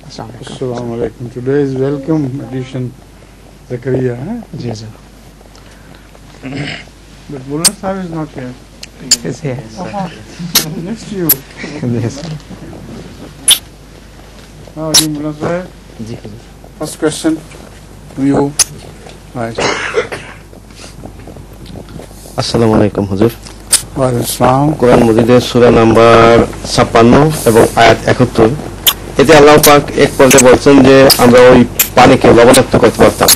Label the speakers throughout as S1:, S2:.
S1: Assalamu alaikum. Today is welcome edition, Zakaria.
S2: Yes, sir.
S1: But Mullah Sahib is not here.
S2: Yes, yes.
S1: Next to you.
S2: Yes, sir.
S1: How are you, Mullah Sahib?
S2: Ji, Huzur.
S1: First question to you. Right.
S3: আসসালামু আলাইকুম হুজুর।
S1: ওয়ালাইকুম আসসালাম।
S3: কোরআন মজিদের সূরা number 56 এবং আয়াত 71, এতে আল্লাহ পাক এক পর্যায়ে বলছেন যে আমরা ওই পানিকে লবণাক্ত করতে পারতাম।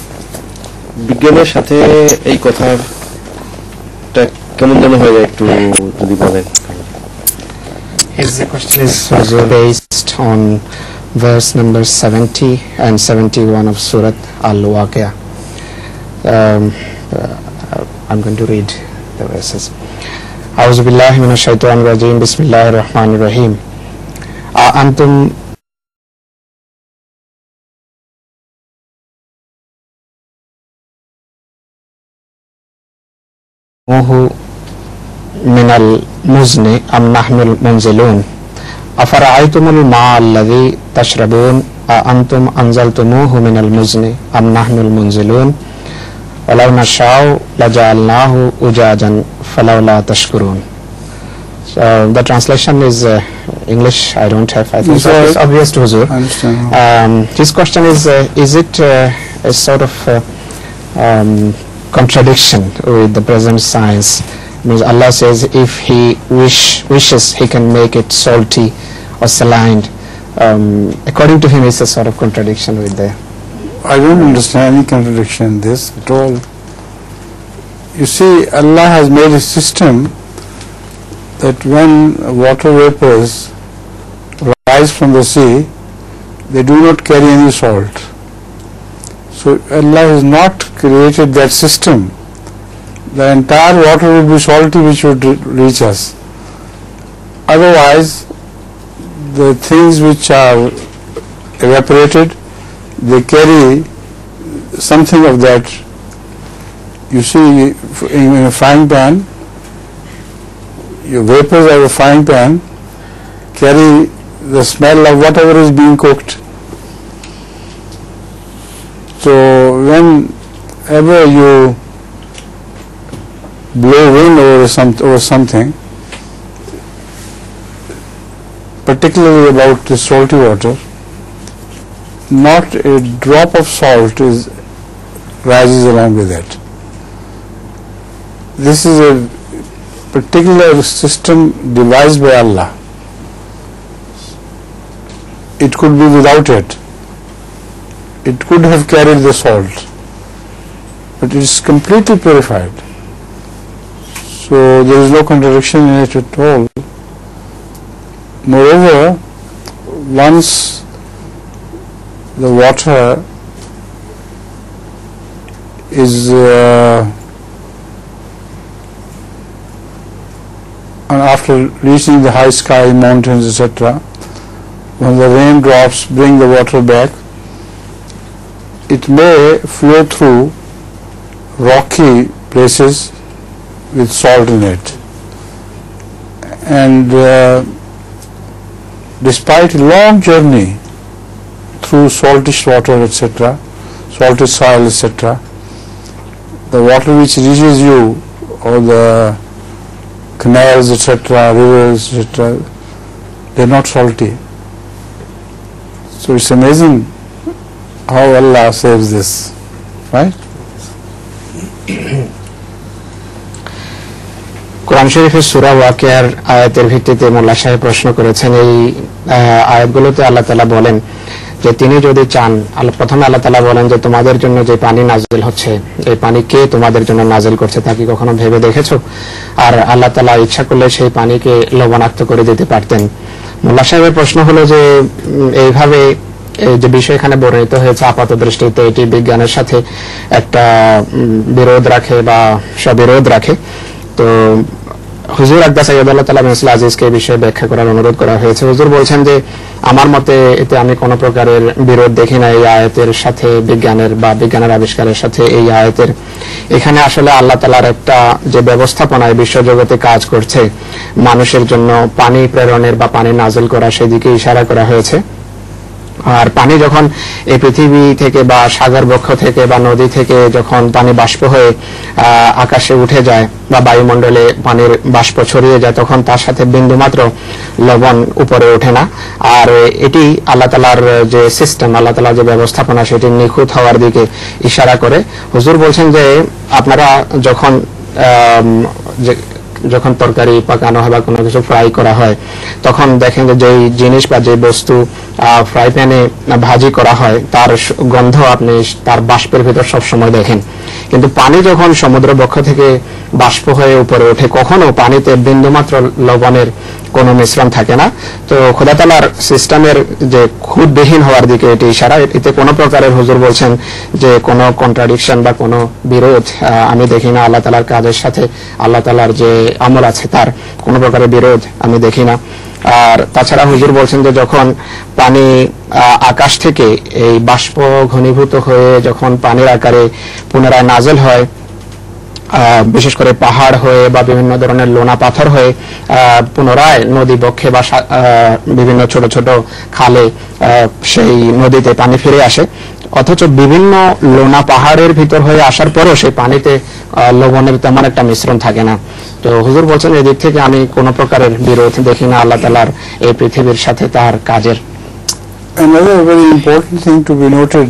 S3: বিজ্ঞানের সাথে এই কথাটা কেমন যেন হয়ে যায়, একটু যদি বলেন।
S2: His question is based on verse number 70 and 71 of Surah Al-Waqi'ah. I'm going to read the verses. أعوذ بالله من الشيطان الرجيم بسم الله الرحمن الرحيم أأنتم من المزن أم نحن المنزلون أفرأيتم الماء الذي تشربون أأنتم أنزلتموه من المزن أم نحن المنزلون ولو نشاء لجعلناه أجاجا فلولا تشكرون. So the translation is English. I don't have. I think it's obvious to Huzur.
S1: I understand.
S2: His question is it a sort of contradiction with the present science? Means Allah says if He wishes, He can make it salty or saline. According to him, it's a sort of contradiction with the.
S1: I don't understand any contradiction in this at all. You see, Allah has made a system that when water vapors rise from the sea, they do not carry any salt. So Allah has not created that system. The entire water would be salty, which would reach us. Otherwise, the things which are evaporated, they carry something of that. You see, in a frying pan, your vapors of a frying pan carry the smell of whatever is being cooked. So whenever you blow wind over something, particularly about the salty water, not a drop of salt rises along with it. This is a particular system devised by Allah. It could be without it. It could have carried the salt, but it is completely purified. So there is no contradiction in it at all. Moreover, once the water is and after reaching the high sky, mountains, etc., when the raindrops bring the water back, it may flow through rocky places with salt in it, and despite a long journey through saltish water, etc., salty soil, etc., the water which reaches you, or the canals, etc., rivers, etc., they are not salty. So it's amazing how Allah saves this, right?
S2: কোরআন শরীফের সূরা ওয়াকিয়ার আয়াতের ভিত্তিতে মোল্লা সাহেব প্রশ্ন করেছেন। এই আয়াতগুলোতে আল্লাহ তাআলা বলেন যে তিনি যদি চান, প্রথমে আল্লাহ তাআলা বলেন যে তোমাদের জন্য যে পানি নাজিল হচ্ছে, এই পানি কে তোমাদের জন্য নাজিল করছে তা কি কখনো ভেবে দেখেছো? আর আল্লাহ তাআলা ইচ্ছা করলে সেই পানিকে লবণাক্ত করে দিতে পারতেন। মোল্লা সাহেবের প্রশ্ন হলো যে এইভাবে যে বিষয় এখানে বর্ণিত হয়েছে, আপাত দৃষ্টিতে এটি বিজ্ঞানের সাথে একটা বিরোধ রাখে বা সবিরোধ রাখে। তো হুজুর আকদাস সাইয়্যিদ আল্লাহ তাআলা মিসল আজিজকে এই বিষয়ে ব্যাখ্যা করার অনুরোধ করা হয়েছে। হুজুর বলছেন যে আমার মতে এতে আমি কোনো প্রকারের বিরোধ দেখি না এই আয়াতের সাথে, বিজ্ঞানের বা বিজ্ঞানের আবিষ্কারের সাথে এই আয়াতের। এখানে আসলে আল্লাহ তাআলার একটা যে ব্যবস্থাপনায় বিশ্বজগতে কাজ করছে, মানুষের জন্য পানি প্রেরণের বা পানি নাযিল করা, সেদিকে ইশারা করা হয়েছে। আর পানি যখন এই পৃথিবী থেকে বা সাগর বক্ষ থেকে বা নদী থেকে যখন পানি বাষ্প হয়ে আকাশে উঠে যায় বা বায়ুমণ্ডলে পানির বাষ্প ছড়িয়ে যায়, তখন তার সাথে বিন্দুমাত্র লবণ উপরে ওঠে না। আর এটি আল্লাহ তাআলার যে সিস্টেম, আল্লাহ তাআলার যে ব্যবস্থাপনা, সেটি নিখুঁত হওয়ার দিকে ইশারা করে। হুজুর বলছেন যে আপনারা যখন তরকারি পাকানো হয় বা কোনো কিছু ফ্রাই করা হয়, তখন দেখেন যে যেই জিনিস বা যে বস্তু ফ্রাই প্যানে ভাজি করা হয় তার গন্ধ আপনি তার বাষ্পের ভিতর সবসময় দেখেন। কিন্তু পানি যখন সমুদ্র বক্ষ থেকে বাষ্প হয়ে উপরে ওঠে, কখনো পানিতে বিন্দুমাত্র লবণের কোনো মিশ্রণ থাকে না। তো খোদা তাআলার সিস্টেমের যে খুঁতবিহীন হওয়ার দিকে এটি ইশারা। এতে কোনো প্রকারের, হুজুর বলছেন যে কোনো কন্ট্রাডিকশন বা কোনো বিরোধ আমি দেখি না। আল্লাহ তাআলার কাজের সাথে আল্লাহ তাআলার যে আমল আছে তার কোনো প্রকারের বিরোধ আমি দেখি না। আর তাছাড়া হুজুর বলছেন যে যখন পানি আকাশ থেকে এই বাষ্প ঘনীভূত হয়ে যখন পানির আকারে পুনরায় নাযিল হয়, বিশেষ করে পাহাড় হয়ে বা বিভিন্ন ধরনের লোনা পাথর হয়ে পুনরায় নদী বক্ষে বা বিভিন্ন ছোট ছোট খালে সেই নদীতে পানি ফিরে আসে, অথচ বিভিন্ন লোনা পাহাড়ের ভিতর হয়ে আসার পরও সেই পানিতে লবণের তেমন একটা মিশ্রণ থাকে না। তো হুজুর বলছেন এদিক থেকে আমি কোনো প্রকারের বিরোধ দেখি না আল্লাহ তাআলার এই পৃথিবীর সাথে তার কাজের।
S1: Another very important thing to be noted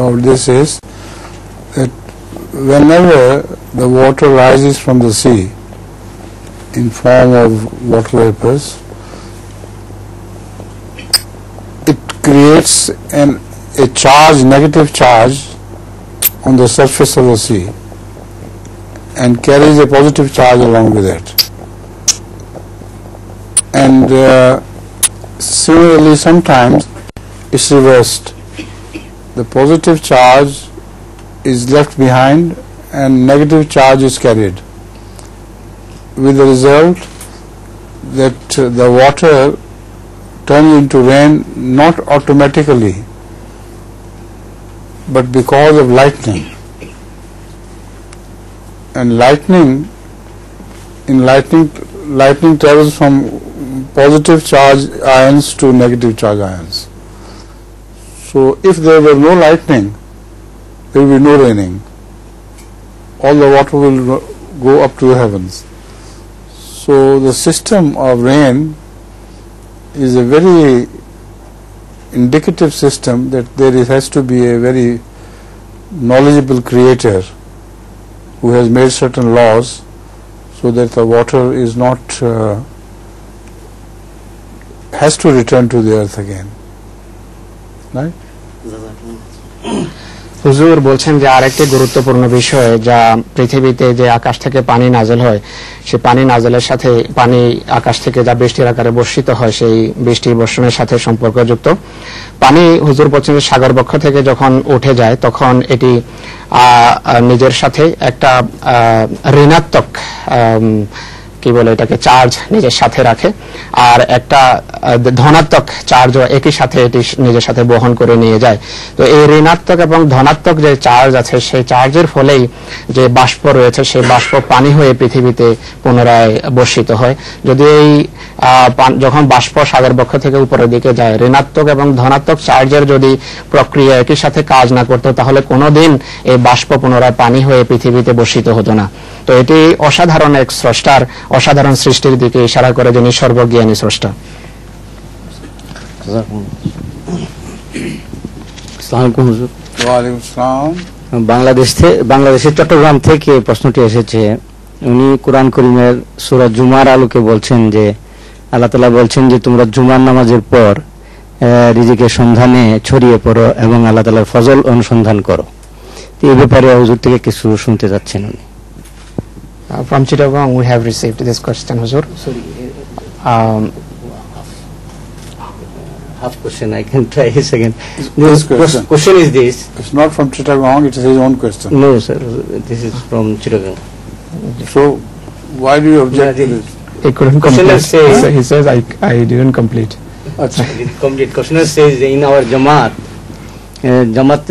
S1: of this is that whenever the water rises from the sea in form of water vapors, it creates a charge, negative charge on the surface of the sea and carries a positive charge along with it. And similarly, sometimes it's reversed. The positive charge is left behind and negative charge is carried, with the result that the water turns into rain not automatically but because of lightning. And lightning travels from positive charge ions to negative charge ions. So if there were no lightning, there will be no raining. All the water will go up to the heavens. So the system of rain is a very indicative system that there has to be a very knowledgeable creator who has made certain laws so that the water is not has to return to the earth again. Right?
S2: হুজুর বলছেন যে আরেকটি গুরুত্বপূর্ণ বিষয় যা পৃথিবীতে যে আকাশ থেকে পানি নাযিল হয়, সেই পানি নাযিলের সাথে পানি আকাশ থেকে যা বৃষ্টির আকারে বর্ষিত হয় সেই বৃষ্টির বর্ষণের সাথে সম্পর্কযুক্ত। পানি হুজুর বলছেন যে সাগর বক্ষ থেকে যখন উঠে যায় তখন এটি নিজের সাথে একটা ঋণাত্মক কি বলে এটাকে চার্জ নিজের সাথে রাখে, আর একটা ধনাত্মক চার্জও একই সাথে এটি নিজের সাথে বহন করে নিয়ে যায়। তো এই ঋণাত্মক এবং ধনাত্মক যে চার্জ আছে সেই চার্জের ফলেই যে বাষ্প রয়েছে সেই বাষ্প পানি হয়ে পৃথিবীতে পুনরায় বর্ষিত হয়। যদি এই যখন বাষ্প সাগর বক্ষ থেকে উপরের দিকে যায়, ঋণাত্মক এবং ধনাত্মক চার্জের যদি প্রক্রিয়া একই সাথে কাজ না করতো তাহলে কোনোদিন এই বাষ্প পুনরায় পানি হয়ে পৃথিবীতে বর্ষিত হতো না। তো এটি অসাধারণ এক স্রষ্টার অসাধারণ সৃষ্টির দিকে ইশারা করে, যিনি সর্বজ্ঞানী স্রষ্টা।
S4: বাংলাদেশের চট্টগ্রাম থেকে প্রশ্নটি এসেছে। উনি কোরআন করিমের সূরা জুমার আলোকে বলছেন যে আল্লাহ তাআলা বলছেন যে তোমরা জুমার নামাজের পর রিজিকের সন্ধানে ছড়িয়ে পড়ো এবং আল্লাহ তাআলার ফজল অনুসন্ধান করো। এই ব্যাপারে হুজুর থেকে কিছু শুনতে যাচ্ছেন উনি।
S2: From Chittagong we have received this question, Huzur.
S4: Sorry, half question, I can try this again.
S1: This
S4: question is this.
S1: It's not from Chittagong, it is his own question.
S4: No sir, this is from Chittagong.
S1: So why do you object to this?
S2: He couldn't complete. He says I didn't complete.
S4: complete question says in our Jamaat, জামাত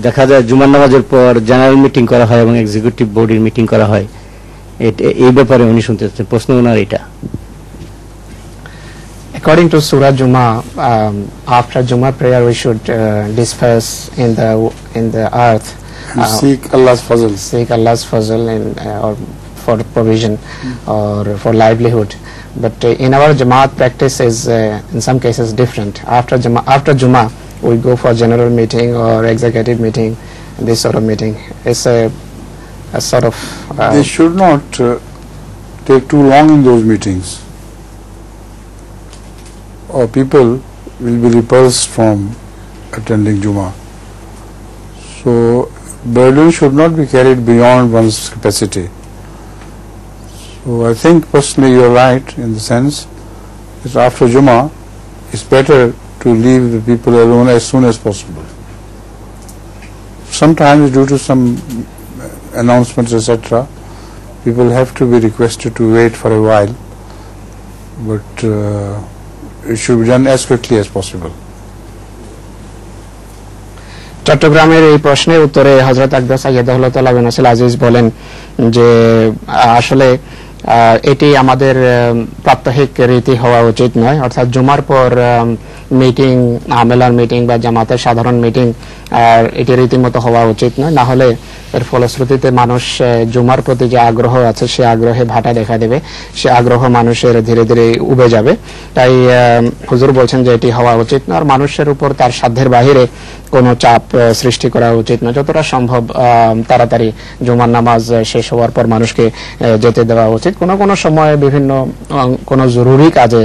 S4: দেখা যায় জুমার নামাজের পর general meeting করা হয় এবং executive বডির meeting করা হয়, এই ব্যাপারে উনি শুনতে চাচ্ছেন, প্রশ্ন ওনার এটা।
S2: According to Surah Juma, after Juma prayer we should disperse in the earth,
S1: seek Allah's fazl.
S2: Seek Allah's fazl or for provision or for livelihood. But in our Jamaat practice is in some cases different. After Juma we go for general meeting or executive meeting, this sort of meeting. It's a sort of
S1: they should not take too long in those meetings, or people will be repulsed from attending Juma. So burden should not be carried beyond one's capacity. So I think personally you are right in the sense that after Juma it's better to leave the people alone as soon as possible. Sometimes due to some announcements etc., people have to be requested to wait for a while, but it should be done as quickly as possible.
S2: চট্টগ্রামের এই প্রশ্নের উত্তরে হযরত আকদাস সাইয়্যিদুল্লাহ তাআলা বিন নাসিল আজিজ বলেন যে আসলে এটি আমাদের প্রাত্যহিক রীতি হওয়া উচিত নয়, অর্থাৎ জুমার পর মিটিং, আমেলার মিটিং বা জামাতের সাধারণ মিটিং এটি রীতিমতো হওয়া উচিত নয়, না হলে এর ফলশ্রুতিতে মানুষ জুমার প্রতি যে আগ্রহ আছে সে আগ্রহে ভাটা দেখা দেবে, সে আগ্রহ মানুষের ধীরে ধীরে উবে যাবে। তাই হুজুর বলছেন যে এটি হওয়া উচিত না, আর মানুষের উপর তার সাধ্যের বাহিরে কোনো চাপ সৃষ্টি করা উচিত না, যতটা সম্ভব তাড়াতাড়ি জুমার নামাজ শেষ হওয়ার পর মানুষকে যেতে দেওয়া উচিত। কোনো সময় বিভিন্ন কোনো জরুরি কাজে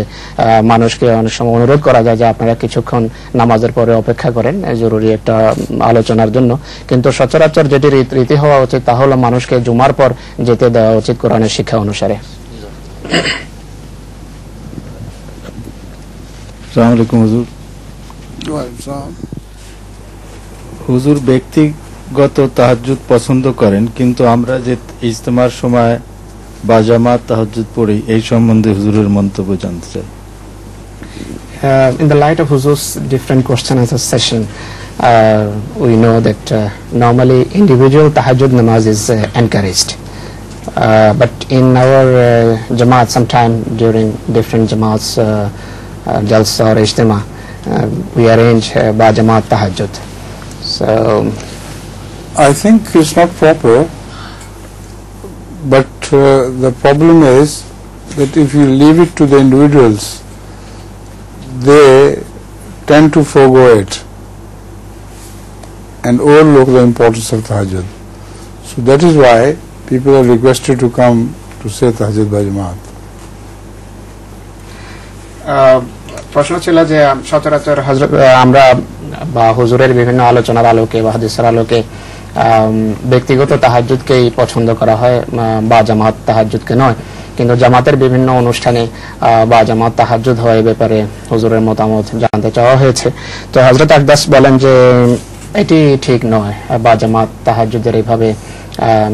S2: মানুষকে অনেক সময় অনুরোধ করা যায় যে আপনারা কিছুক্ষণ নামাজের পরে অপেক্ষা করেন জরুরি একটা আলোচনার জন্য, কিন্তু সচরাচর যেটি রীতি হওয়া উচিত তা হলো মানুষকে জুমার পর যেতে দেওয়া উচিত কোরআনের শিক্ষা অনুসারে।
S5: আসসালামু আলাইকুম হুজুর। হুজুর ব্যক্তিগত তাহাজ্জুদ পছন্দ করেন, কিন্তু আমরা যে ইজতেমার সময় বা জামাত তাহাজ্জুদ পড়ি এই সম্বন্ধে হুজুরের মন্তব্য জানতে চাই।
S2: In the light of Huzur's different question answer session, we know that normally individual tahajjud namaz is encouraged, but in our Jamaat sometime during different Jamaats Jalsa or Ijtima we arrange ba Jamaat tahajjud. So
S1: I think it's not proper, but the problem is that if you leave it to the individuals, they tend to forego it and overlook the importance of tahajjud. So that is why people are requested to come to say tahajjud by Jamaat.
S2: প্রশ্ন ছিল যে সচরাচর আমরা বা হুজুরের বিভিন্ন আলোচনার আলোকে বা হাদিসের আলোকে ব্যক্তিগত তাহাজ্জুদকেই পছন্দ করা হয় বা জামাত তাহাজ্জুদকে নয়, কিন্তু জামাতের বিভিন্ন অনুষ্ঠানে বা জামাত তাহাজ্জুদ হয় ব্যাপারে হুজুরের মতামত জানতে চাওয়া হয়েছে। তো হযরত আকদাস বলেন যে এটি ঠিক নয়, বা জামাত তাহাজ্জুদের এইভাবে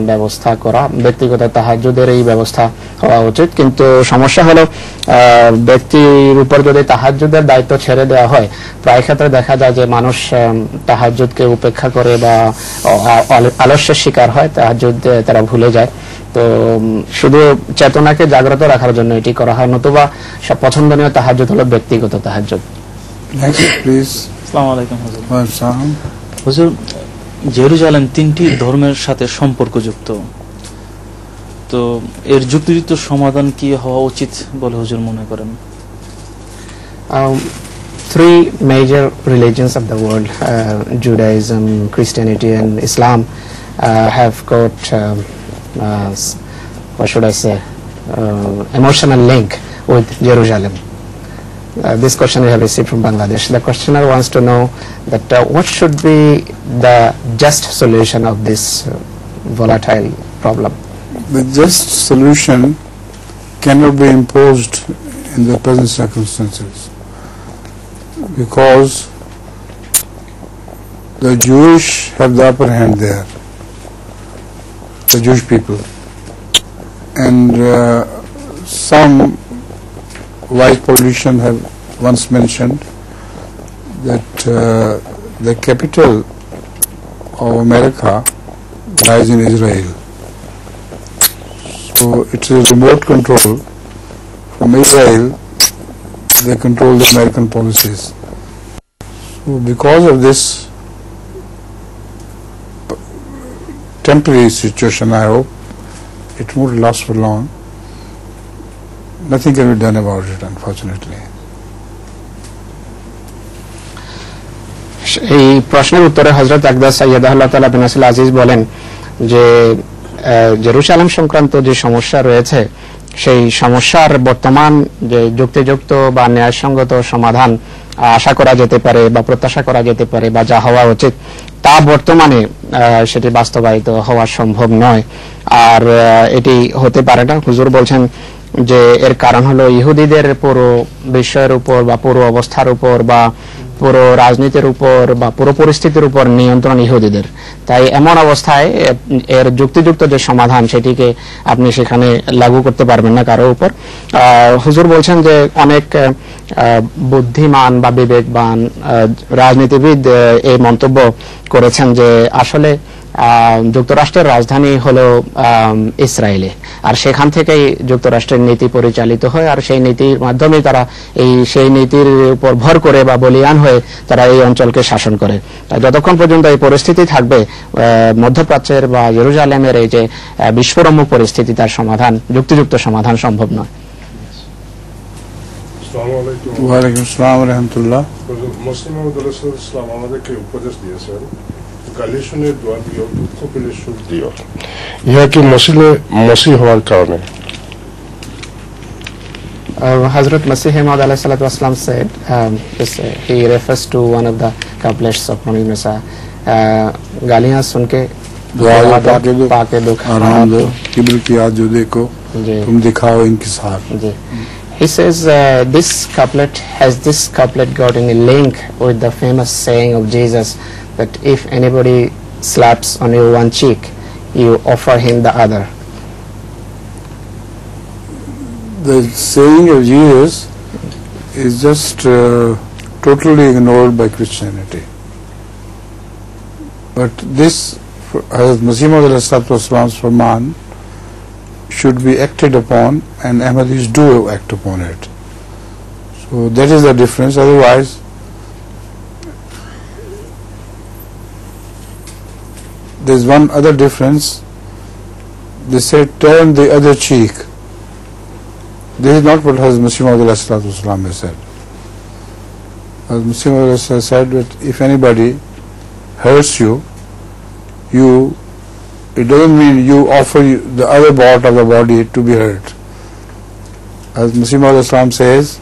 S2: ব্যবস্থা করা, ব্যক্তিগত তাহাজ্জুদের এই ব্যবস্থা হওয়া উচিত। কিন্তু সমস্যা হলো ব্যক্তির উপর যদি তাহাজ্জুদের দায়িত্ব ছেড়ে দেওয়া হয়, প্রায় ক্ষেত্রে দেখা যায় যে মানুষ তাহাজ্জুদকে উপেক্ষা করে বা আলস্যের শিকার হয়, তাহাজ্জুদ তারা ভুলে যায়। তো শুধু চেতনাকে জাগ্রত রাখার জন্য এটি করা হয়, নতুবা সব পছন্দনীয় তাহাজ্জুদ হলো ব্যক্তিগত তাহাজ্জুদ।
S1: Next please.
S6: আসসালামু আলাইকুম হুজুর।
S1: Assalam.
S6: হুজুর, জেরুজালেম তিনটি ধর্মের সাথে সম্পর্কযুক্ত, তো এর যুক্তিযুক্ত সমাধান কি হওয়া উচিত বলে হুজুর মনে করেন?
S2: Three major religions of the world, Judaism, Christianity and Islam, have got what should I say, emotional link with Jerusalem. This question we have received from Bangladesh. The questioner wants to know that what should be the just solution of this volatile problem.
S1: The just solution cannot be imposed in the present circumstances, because the Jewish have the upper hand there, the Jewish people, and some wise politicians have once mentioned that the capital of America lies in Israel. So it is remote control from Israel. They control the American policies. So because of this temporary situation, I hope it won't last for long. Nothing can be done about it, unfortunately.
S2: এই প্রশ্নের উত্তরে হযরত আকদাস সাইয়্যিদাহুল্লাহ তাআলা বিন নাসিল আজিজ বলেন যে Jerusalem সংক্রান্ত যে সমস্যা রয়েছে সেই সমস্যার বর্তমান যে যুক্তিযুক্ত বা ন্যায়সঙ্গত সমাধান আশা করা যেতে পারে বা প্রত্যাশা করা যেতে পারে বা যা হওয়া উচিত তা বর্তমানে সেটি বাস্তবায়িত হওয়া সম্ভব নয়। আর এটি হতে পারে না। হুজুর বলছেন যে এর কারণ হলো ইহুদিদের পুরো বিষয়ের উপর বা পুরো অবস্থার উপর বা পুরো রাজনীতির উপর বা পুরো পরিস্থিতির উপর নিয়ন্ত্রণ ইহুদিদের। তাই এমন অবস্থায় এর যুক্তিযুক্ত যে সমাধান সেটিকে আপনি সেখানে লাগু করতে পারবেন না কারো উপর। হুজুর বলছেন যে অনেক বুদ্ধিমান বা বিবেকবান রাজনীতিবিদ এই মন্তব্য করেছেন যে আসলে যুক্তরাষ্ট্রের রাজধানী হলো ইসরায়েলে, আর সেখান থেকেই যুক্তরাষ্ট্রের নীতি পরিচালিত হয়, আর সেই নীতির মাধ্যমে তারা সেই নীতির উপর ভর করে বা বলিয়ান হয়ে তারা এই অঞ্চলকে শাসন করে। যতক্ষণ পর্যন্ত এই পরিস্থিতি থাকবে মধ্যপ্রাচ্যের বা জেরুজালেমের এই যে বিস্ফোরণমুখ পরিস্থিতি তার সমাধান যুক্তিযুক্ত সমাধান সম্ভব নয়।
S1: ওয়ালাইকুম আসসালাম ওয়া রাহমাতুল্লাহ।
S7: মুসলিম ইসলাম আমাদেরকে উপদেশ দিয়েছেন গালি শুনে দোয়া দিও, দুঃখ পেলে সুখ দিও। ইহা কি মসিহ হওয়ার কারণে?
S2: Hazrat Masih Maud alayhi salatu wasalam said, he refers to one of the couplets of Nabi Musa, गालियां सुन के
S1: दुआ
S2: पाके दुख
S1: आराम दो, किब्र की आग जो देखो तुम दिखाओ इंकिसार।
S2: He says this couplet got in a link with the famous saying of Jesus that if anybody slaps on your one cheek, you offer him the other.
S1: The saying of Jesus is just totally ignored by Christianity. But this, as Masih Maud alayhi salatu wasalam's farman, should be acted upon, and Ahmadis do act upon it. So that is the difference. Otherwise, there is one other difference. They say turn the other cheek. This is not what Hazrat Masih Maud alayhi salatu wasalam has said. Hazrat Masih Maud alayhi salatu said that if anybody hurts you, it doesn't mean you offer the other part of the body to be hurt. As Masih Maud Islam says,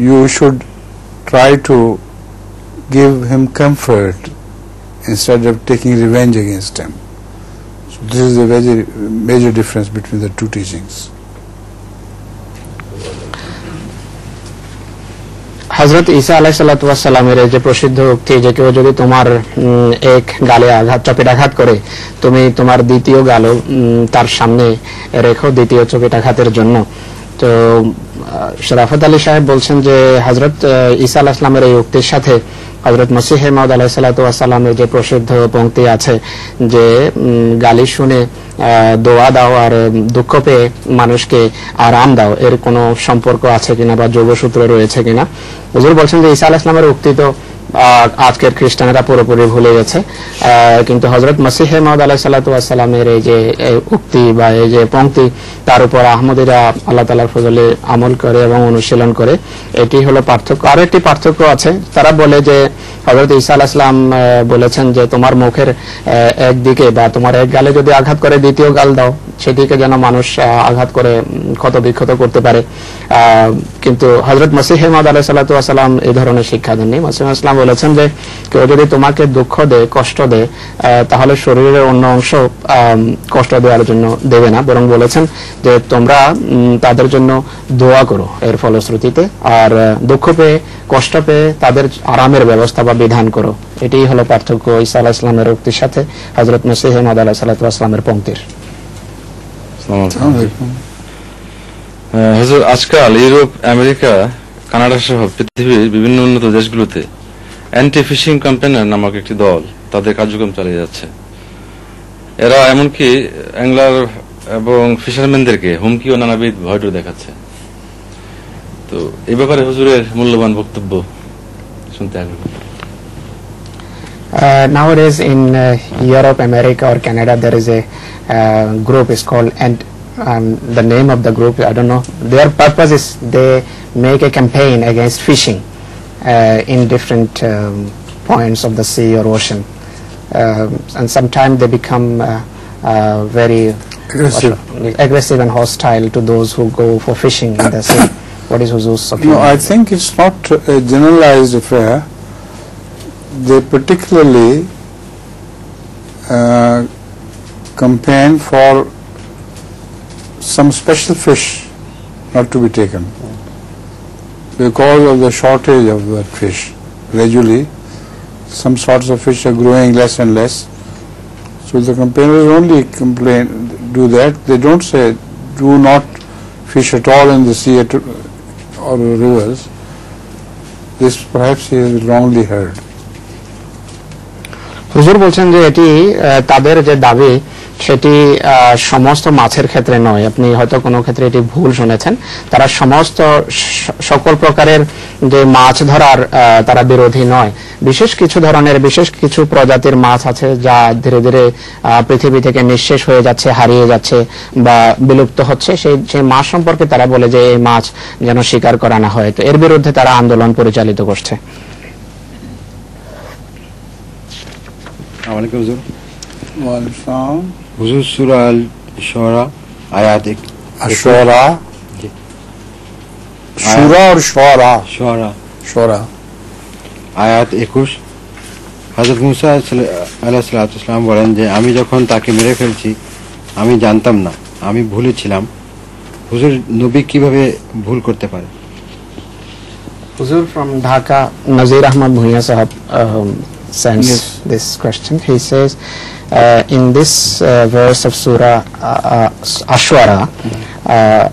S1: you should try to give him comfort instead of taking revenge against him. So this is a very major difference between the two teachings.
S2: হযরত ঈসা আলাইহিস সালাতু ওয়াস সালামের যে প্রসিদ্ধ উক্তি যে কেউ যদি তোমার এক গালে চপেটাঘাত করে তুমি তোমার দ্বিতীয় গালও তার সামনে রেখো দ্বিতীয় চপেটাঘাতের জন্য। তো শরাফত আলী সাহেব বলছেন যে হযরত ঈসা আলাইহিস সালামের এই উক্তির সাথে হযরত মসিহ মাউদ আলাইহিস সালাতু ওয়াস সালামের যে প্রসিদ্ধ পংক্তি আছে যে গালি শুনে দোয়া দাও আর দুঃখ পেয়ে মানুষকে আরাম দাও, এর কোনো সম্পর্ক আছে কিনা বা যোগসূত্র রয়েছে কিনা। হুজুর বলছেন যে ঈসা আলাইহিস সালামের উক্তি তো আজকের খ্রিস্টানেরা পুরোপুরি ভুলে গেছে, কিন্তু হযরত মসিহ মাউদ আলাইহিস সালাতু ওয়াস সালামের এই যে উক্তি বা এই যে পংক্তি তার উপর আহমদীরা আল্লাহ তাআলার ফজলে আমল করে এবং অনুশীলন করে। এটি হলো পার্থক্য। আরো একটি পার্থক্য আছে, তারা বলে যে হযরত ঈসা আলাইহিস সালাম বলেছেন যে তোমার মুখের একদিকে বা তোমার এক গালে যদি আঘাত করে দ্বিতীয় গাল দাও, সেদিকে যেন মানুষ আঘাত করে ক্ষত বিক্ষত করতে পারে। কিন্তু হযরত মসিহ মাউদ আলাইহিস সালাতু ওয়াস সালাম এই ধরনের শিক্ষা দেননি। মসিহ ইসলাম বলেছেন যে কেউ যদি তোমাকে দুঃখ দেয় কষ্ট দেয় তাহলে শরীরের অন্য অংশ কষ্ট দেওয়ার জন্য দেবে না, বরং বলেছেন যে তোমরা তাদের জন্য দোয়া করো এর ফলশ্রুতিতে, আর দুঃখ পেয়ে কষ্ট পেয়ে তাদের আরামের ব্যবস্থা বা বিধান করো। এটাই হলো পার্থক্য ঈসা আলাইহিস সালামের উক্তির সাথে হযরত মসিহ মাউদ আলাইহিস সালাতু ওয়াস সালামের পংক্তির।
S5: হুজুর, আজকাল ইউরোপ আমেরিকা
S8: কানাডা সহ পৃথিবীর বিভিন্ন উন্নত দেশগুলোতে অ্যান্টি ফিশিং ক্যাম্পেইনার নামক একটি দল তাদের কার্যক্রম চালিয়ে যাচ্ছে। এরা এমনকি অ্যাংলার এবং ফিশারম্যানদেরকে হুমকি ও নানাবিধ ভয়ডর দেখাচ্ছে। তো এই ব্যাপারে হুজুরের মূল্যবান বক্তব্য শুনতে আগ্রহী।
S2: Nowadays in Europe, America or Canada, there is a group is called, and the name of the group, I don't know, their purpose is they make a campaign against fishing in different points of the sea or ocean, and sometimes they become very aggressive and hostile to those who go for fishing in the sea. What is Huzur's opinion?
S1: No, I think it's not a generalized affair. They particularly campaign for some special fish not to be taken because of the shortage of that fish. Gradually, some sorts of fish are growing less and less. So the campaigners only do that. They don't say do not fish at all in the sea or rivers. This perhaps he has wrongly heard.
S2: হুজুর বলছেন যে এটি তাদের যে দাবি সেটি সমস্ত মাছের ক্ষেত্রে নয়, আপনি হয়তো কোনো ক্ষেত্রে এটি ভুল শুনেছেন। তারা সমস্ত সকল প্রকারের যে মাছ ধরার তারা বিরোধী নয়। বিশেষ কিছু ধরনের বিশেষ কিছু প্রজাতির মাছ আছে যা ধীরে ধীরে পৃথিবী থেকে নিঃশেষ হয়ে যাচ্ছে, হারিয়ে যাচ্ছে বা বিলুপ্ত হচ্ছে। সেই মাছ সম্পর্কে তারা বলে যে এই মাছ যেন শিকার করা না হয়। তো এর বিরুদ্ধে তারা আন্দোলন পরিচালিত করছে।
S9: হুজুর সূরা আল শুরা আয়াত
S1: শুরা और शुरा
S9: আয়াত 21 হযরত মুসা আলাইহিস সালাম বলেন যে আমি যখন তাকে মেরে ফেলছি আমি জানতাম না, আমি ভুলে ছিলাম। হুজুর নবী কিভাবে ভুল করতে পারে?
S2: Huzur from Dhaka, Nazir Ahmad Bhuiya sahab sends this question. He says in this verse of Surah Ash-Shu'ara,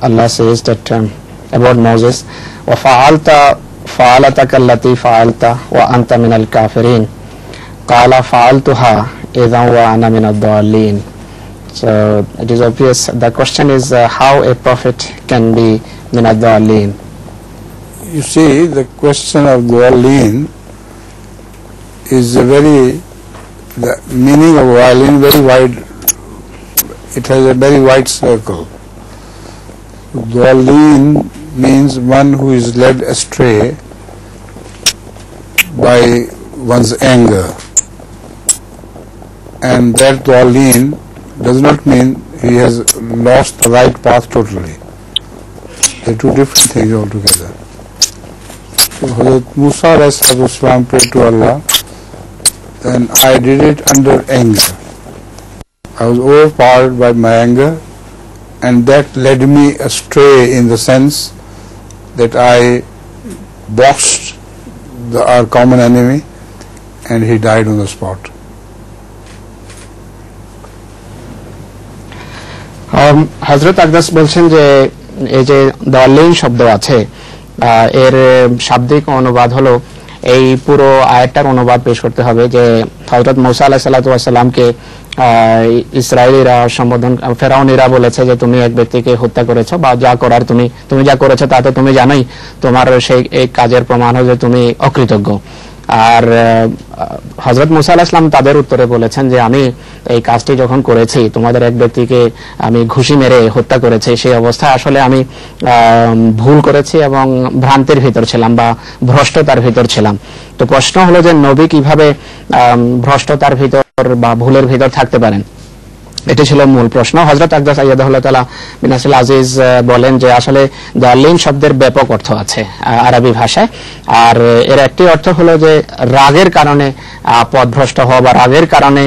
S2: Allah says that about Moses, وَفَعَلْتَ فَعَلَتَكَ الَّتِي فَعَلْتَ وَأَنْتَ مِنَ الْكَافِرِينَ قَالَ فَعَلْتُهَا إِذًا وَأَنَا مِنَ الضَّالِّينَ. So it is obvious. The question is how a prophet can be min ad-dallin.
S1: You see, the question of dallin is the meaning of dallin very wide. It has a very wide circle. Dallin means one who is led astray by one's anger, and that dallin does not mean he has lost the right path totally. They are two different things altogether. So Hazrat Musa alayhi salam prayed to Allah, and I did it under anger. I was overpowered by my anger, and that led me astray in the sense that I boxed our common enemy, and he died on the spot.
S2: হযরত আকদাস বলছেন যে এই যে দলিন শব্দ আছে এর শাব্দিক অনুবাদ হলো, এই পুরো আয়াতটার অনুবাদ পেশ করতে হবে যে হযরত মুসা আলাইহিস সালামকে ইসরায়েলিরা সম্বোধন, ফেরাউনিরা বলেছে যে তুমি এক ব্যক্তিকে হত্যা করেছো বা যা করার তুমি যা করেছো তাতে তুমি জানোই, তোমার সেই এই কাজের প্রমাণ হয় যে তুমি অকৃতজ্ঞ। আর হযরত মুসা আলাইহিস সালাম তাদের উত্তরে বলেছেন যে আমি এই কাজটি যখন করেছি, তোমাদের এক ব্যক্তিকে আমি ঘুষি মেরে হত্যা করেছি, সেই অবস্থায় আসলে আমি ভুল করেছি এবং ভ্রান্তির ভিতর ছিলাম বা ভ্রষ্টতার ভিতর ছিলাম। তো প্রশ্ন হলো যে নবী কিভাবে ভ্রষ্টতার ভিতর বা ভুলের ভিতর থাকতে পারেন, এটি ছিল মূল প্রশ্ন। হযরত আকদাস আইয়াদাহুল্লাহ তাআলা বিন নাসিল আজিজ বলেন যে আসলে দালিন শব্দের ব্যাপক অর্থ আছে আরবি ভাষায়, আর এর একটি অর্থ হলো যে রাগের কারণে পথভ্রষ্ট হওয়া বা রাগের কারণে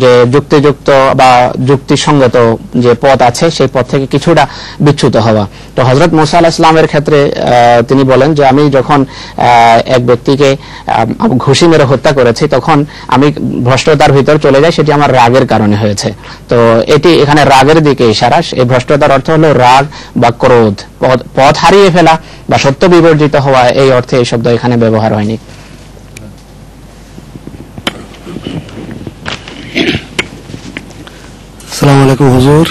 S2: যে যুক্তিযুক্ত বা যুক্তিসঙ্গত যে পথ আছে সেই পথ থেকে কিছুটা বিচ্যুত হওয়া। তো হযরত মুসা আলাইহিস সালামের ক্ষেত্রে তিনি বলেন যে আমি যখন এক ব্যক্তিকে ঘুষি মেরে হত্যা করেছি তখন আমি ভ্রষ্টতার ভিতর চলে যাই, সেটি আমার রাগের কারণে হয়েছে। তো এটি এখানে রাগের দিকে ইশারা। এই ভ্রষ্টতার অর্থ হলো রাগ বা ক্রোধ, পথ হারিয়ে ফেলা বা সত্য বিবর্জিত হওয়া, এই অর্থে এই শব্দ এখানে ব্যবহার হয়নি।
S10: আসসালামু আলাইকুম হুজুর।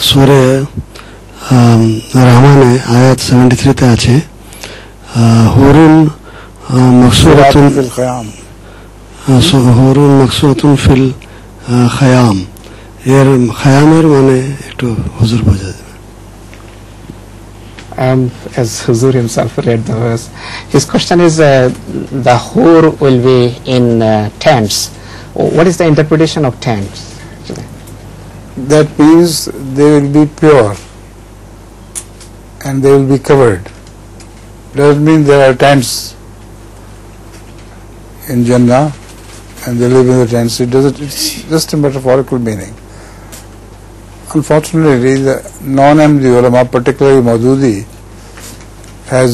S10: সূরা রহমানে আয়াত 73 তে আছে হুরুন মাকসুরাতুন ফিল খায়াম, হুরুন মাকসুরাতুন ফিল খায়াম। এর খায়ামের মানে একটু হুজুর বোঝা যাবে।
S2: As Huzur himself read the verse, his question is the hur will be in tents. What is the interpretation of tents?
S1: That means they will be pure and they will be covered. Doesn't mean there are tents in Jannah and they live in the tents. It's just a metaphorical meaning. Unfortunately, the non-Ahmadi ulama, particularly Maududi, has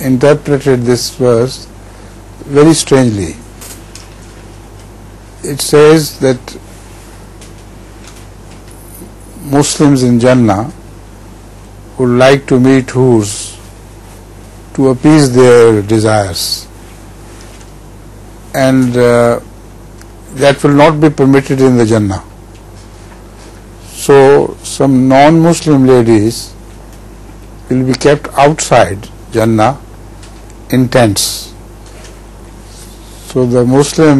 S1: interpreted this verse very strangely. It says that Muslims in Jannah would like to meet hurs to appease their desires, and that will not be permitted in the Jannah. So some non-Muslim ladies will be kept outside Jannah in tents. So the Muslim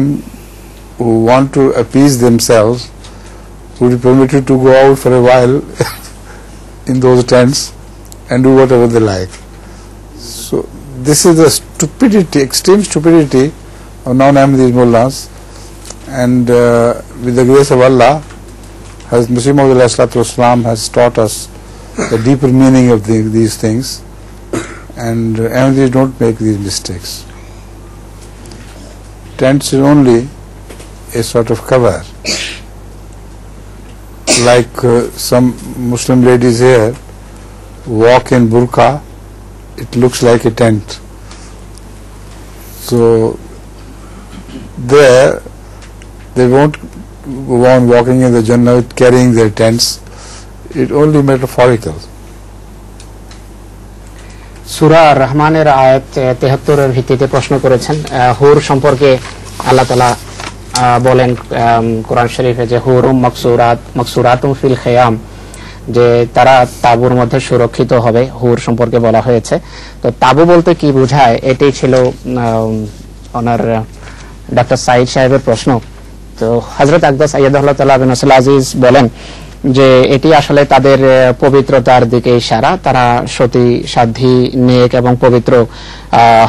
S1: who want to appease themselves would be permitted to go out for a while in those tents and do whatever they like. So this is the stupidity, extreme stupidity of non-Ahmadi mullahs, and with the grace of Allah, Hazrat Masih Maud Islam has taught us the deeper meaning of these things, and Ahmadis don't make these mistakes. Tents is only a sort of cover, like some Muslim ladies here walk in burqa, it looks like a tent. So there they won't go on walking in the Jannah with carrying their tents. It only metaphorical.
S2: সূরা রহমানের আয়াত 73 এর ভিত্তিতে প্রশ্ন করেছেন। হুর সম্পর্কে আল্লাহ তাআলা বলেন কোরআন শরীফে যে হুরুম মাকসুরাতুম ফিল খায়াম, যে তারা তাঁবুর মধ্যে সুরক্ষিত হবে, হুর সম্পর্কে বলা হয়েছে। তো তাঁবু বলতে কি বোঝায়, এটাই ছিল ওনার ডক্টর সাইদ সাহেবের প্রশ্ন। তো হযরত আকদাস আইয়াদুল্লাহ তাআলা বিন নাসিল আজিজ বলেন যে এটি আসলে তাদের পবিত্রতার দিকে ইশারা। তারা সতী সাধ্বী নেক এবং পবিত্র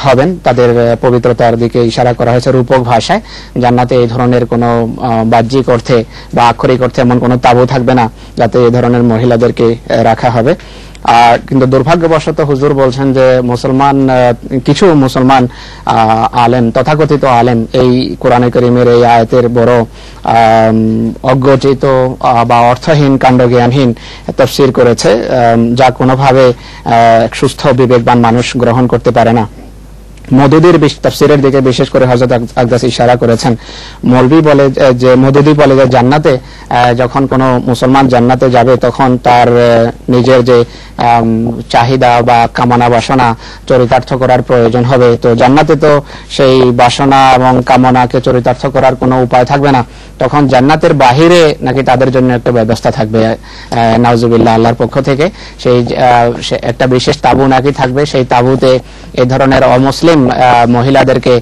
S2: হবেন, তাদের পবিত্রতার দিকে ইশারা করা হয়েছে রূপক ভাষায়। জান্নাতে এই ধরনের কোনো বাহ্যিক অর্থে বা আক্ষরিক অর্থে এমন কোনো তাঁবু থাকবে না যাতে এই ধরনের মহিলাদেরকে রাখা হবে। কিন্তু দুর্ভাগ্যবশত হুজুর বলছেন যে কিছু মুসলমান আলেম, তথাকথিত আলেম, এই কোরআনে কারীমের এই আয়াতের বড় অজ্ঞচিত বা অর্থহীন কাণ্ডজ্ঞানহীন তাফসীর করেছে, যা কোনোভাবে সুস্থ বিবেকবান মানুষ গ্রহণ করতে পারে না। মদুদির তাফসীরের দিকে বিশেষ করে হযরত আকদাস ইশারা করেছেন। মদুদি বলে যে জান্নাতে যখন কোনো মুসলমান জান্নাতে যাবে তখন তার নিজের যে চাহিদা বা কামনা বাসনা চরিতার্থ করার প্রয়োজন হবে। তো জান্নাতে তো সেই বাসনা এবং কামনাকে চরিতার্থ করার কোনো উপায় থাকবে না, তখন জান্নাতের বাহিরে নাকি তাদের জন্য একটা ব্যবস্থা থাকবে নাউজুবিল্লাহ আল্লাহর পক্ষ থেকে। সেই একটা বিশেষ তাঁবু নাকি থাকবে, সেই তাঁবুতে এই ধরনের অমুসলিম মহিলাদেরকে